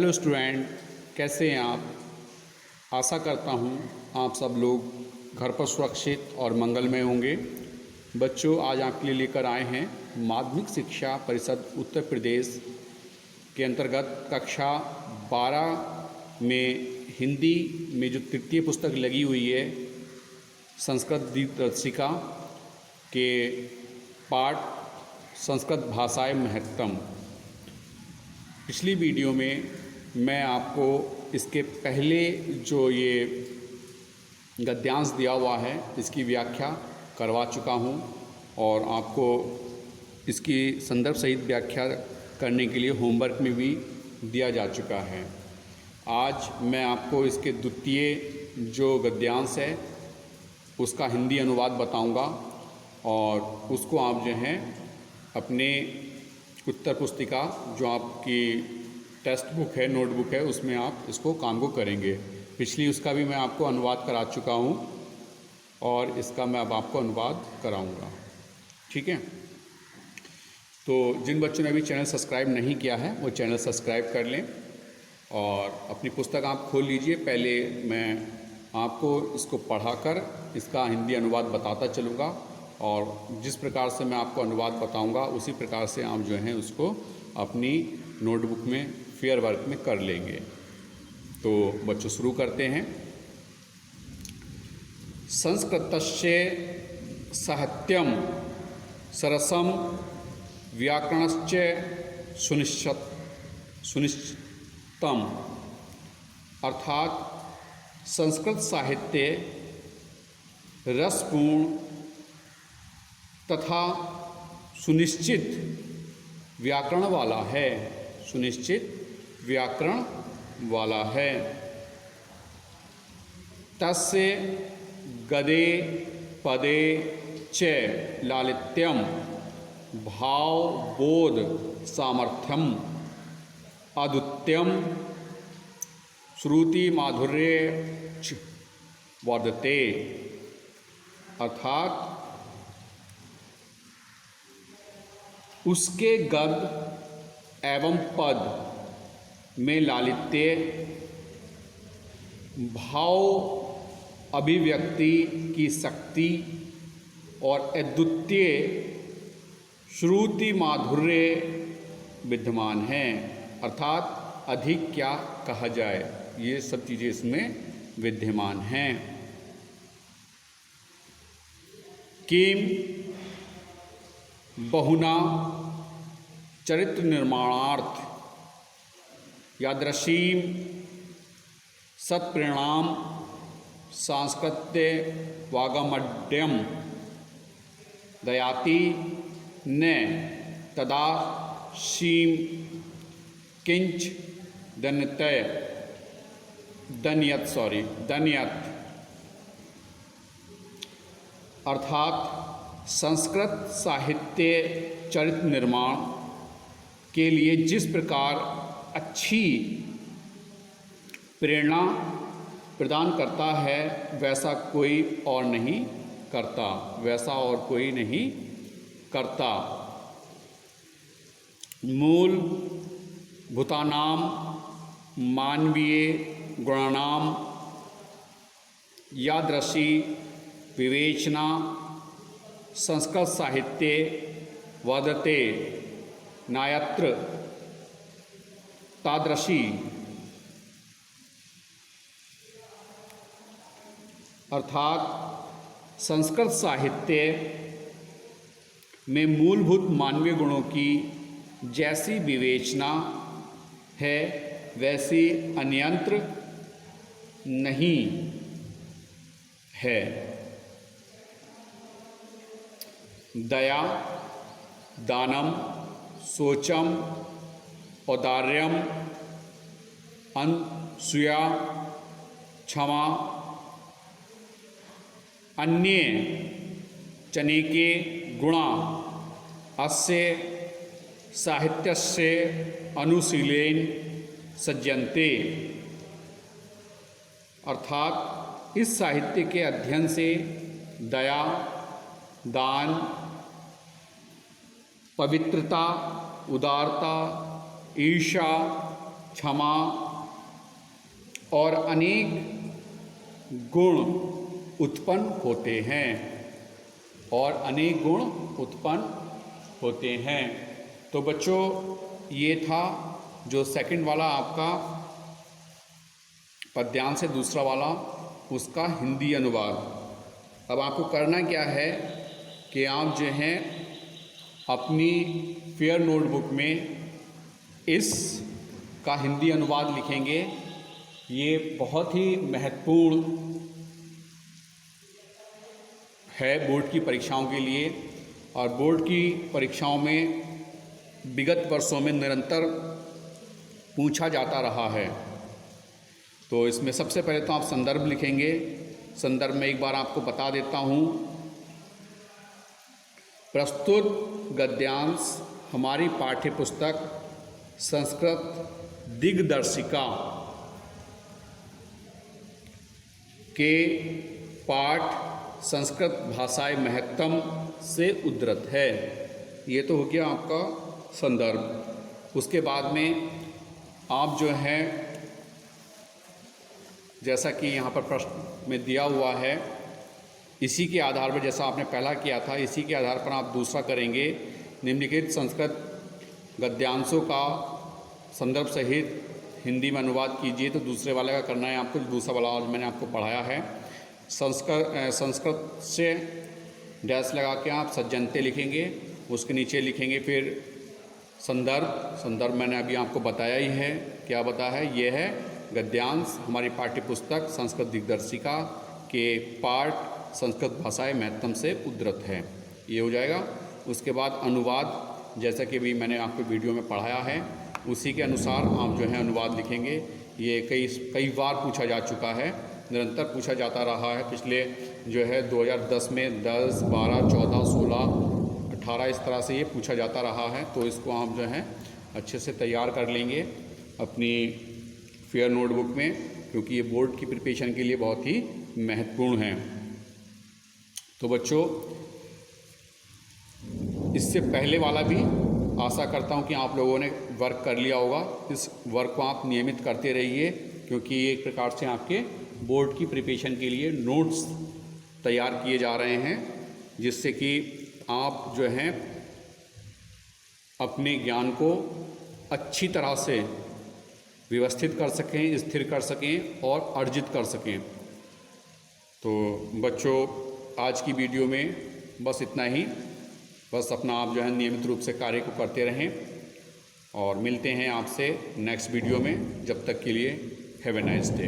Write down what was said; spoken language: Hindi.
हेलो स्टूडेंट, कैसे हैं आप। आशा करता हूं आप सब लोग घर पर सुरक्षित और मंगलमय होंगे। बच्चों, आज आपके लिए लेकर आए हैं माध्यमिक शिक्षा परिषद उत्तर प्रदेश के अंतर्गत कक्षा 12 में हिंदी में जो तृतीय पुस्तक लगी हुई है संस्कृत दीपदर्शिका के पाठ संस्कृत भाषाएं महत्तम। पिछली वीडियो में मैं आपको इसके पहले जो ये गद्यांश दिया हुआ है इसकी व्याख्या करवा चुका हूँ और आपको इसकी संदर्भ सहित व्याख्या करने के लिए होमवर्क में भी दिया जा चुका है। आज मैं आपको इसके द्वितीय जो गद्यांश है उसका हिंदी अनुवाद बताऊंगा और उसको आप जो हैं अपने उत्तर पुस्तिका जो आपकी टेक्स्ट बुक है, नोटबुक है, उसमें आप इसको काम को करेंगे। पिछली उसका भी मैं आपको अनुवाद करा चुका हूँ और इसका मैं अब आपको अनुवाद कराऊंगा। ठीक है, तो जिन बच्चों ने अभी चैनल सब्सक्राइब नहीं किया है वो चैनल सब्सक्राइब कर लें और अपनी पुस्तक आप खोल लीजिए। पहले मैं आपको इसको पढ़ाकर इसका हिंदी अनुवाद बताता चलूँगा और जिस प्रकार से मैं आपको अनुवाद बताऊंगा उसी प्रकार से आप जो हैं उसको अपनी नोटबुक में फेयर वर्क में कर लेंगे। तो बच्चों शुरू करते हैं। संस्कृतस्य साहित्यम सरसम व्याकरणश्च सुनिश्चितम, अर्थात संस्कृत साहित्य रसपूर्ण तथा सुनिश्चित व्याकरण वाला है। सुनिश्चित व्याकरण वाला है। तस्य गदे पदे च लालित्यम भावबोध सामर्थ्यम अद्वितीयम श्रुति माधुर्य च वर्धते, अर्थात उसके गद एवं पद में लालित्य, भाव अभिव्यक्ति की शक्ति और अद्वितीय श्रुति माधुर्य विद्यमान हैं। अर्थात अधिक क्या कहा जाए, ये सब चीज़ें इसमें विद्यमान हैं। किम बहुना चरित्र निर्माणार्थ यादृशीम सत्परिणाम सांस्कृत्य वागमड्यम दयाति न तदा शीम किंच दन्यत, अर्थात संस्कृत साहित्य चरित्र निर्माण के लिए जिस प्रकार अच्छी प्रेरणा प्रदान करता है वैसा कोई और नहीं करता, वैसा और कोई नहीं करता। मूल भूतानाम मानवीय गुणानाम यादृशी विवेचना संस्कृत साहित्य वदते नायत्र तादृशी, अर्थात संस्कृत साहित्य में मूलभूत मानवीय गुणों की जैसी विवेचना है वैसी अन्यत्र नहीं है। दया, दानम, शोचम, औदार्यम, अनसूया, क्षमा, अन्य चनेके गुणा अस्य साहित्यस्य अनुशीलेन सज्जन्ते, अर्थात इस साहित्य के अध्ययन से दया, दान, पवित्रता, उदारता, ईर्ष्या, क्षमा और अनेक गुण उत्पन्न होते हैं, और अनेक गुण उत्पन्न होते हैं। तो बच्चों, ये था जो सेकंड वाला आपका पद्यांश से दूसरा वाला, उसका हिंदी अनुवाद। अब आपको करना क्या है कि आप जो हैं अपनी फेयर नोटबुक में इस का हिंदी अनुवाद लिखेंगे। ये बहुत ही महत्वपूर्ण है बोर्ड की परीक्षाओं के लिए, और बोर्ड की परीक्षाओं में विगत वर्षों में निरंतर पूछा जाता रहा है। तो इसमें सबसे पहले तो आप संदर्भ लिखेंगे। संदर्भ में एक बार आपको बता देता हूँ, प्रस्तुत गद्यांश हमारी पाठ्य पुस्तक संस्कृत दिग्दर्शिका के पाठ संस्कृत भाषाएं महत्तम से उद्धृत है। ये तो हो गया आपका संदर्भ। उसके बाद में आप जो है, जैसा कि यहाँ पर प्रश्न में दिया हुआ है, इसी के आधार पर, जैसा आपने पहला किया था, इसी के आधार पर आप दूसरा करेंगे। निम्नलिखित संस्कृत गद्यांशों का संदर्भ सहित हिंदी में अनुवाद कीजिए। तो दूसरे वाले का करना है आपको, दूसरा वाला आज मैंने आपको पढ़ाया है। संस्कृत से डैश लगा के आप सज्जनते लिखेंगे, उसके नीचे लिखेंगे फिर संदर्भ। संदर्भ मैंने अभी आपको बताया ही है, क्या बताया है, यह है गद्यांश हमारी पाठ्य पुस्तक संस्कृत दिग्दर्शिका के पाठ संस्कृत भाषाएं महत्तम से उद्धृत है, ये हो जाएगा। उसके बाद अनुवाद, जैसा कि अभी मैंने आपको वीडियो में पढ़ाया है, उसी के अनुसार आप जो है अनुवाद लिखेंगे। ये कई बार पूछा जा चुका है, निरंतर पूछा जाता रहा है। पिछले जो है 2010 में 10, 12, 14, 16, 18 इस तरह से ये पूछा जाता रहा है। तो इसको आप जो है अच्छे से तैयार कर लेंगे अपनी फेयर नोटबुक में, क्योंकि ये बोर्ड की प्रिपरेशन के लिए बहुत ही महत्वपूर्ण है। तो बच्चों, इससे पहले वाला भी आशा करता हूँ कि आप लोगों ने वर्क कर लिया होगा। इस वर्क को आप नियमित करते रहिए, क्योंकि ये एक प्रकार से आपके बोर्ड की प्रिपरेशन के लिए नोट्स तैयार किए जा रहे हैं, जिससे कि आप जो हैं अपने ज्ञान को अच्छी तरह से व्यवस्थित कर सकें, स्थिर कर सकें और अर्जित कर सकें। तो बच्चों, आज की वीडियो में बस इतना ही। बस अपना आप जो है नियमित रूप से कार्य को करते रहें, और मिलते हैं आपसे नेक्स्ट वीडियो में। जब तक के लिए हैव ए नाइस डे।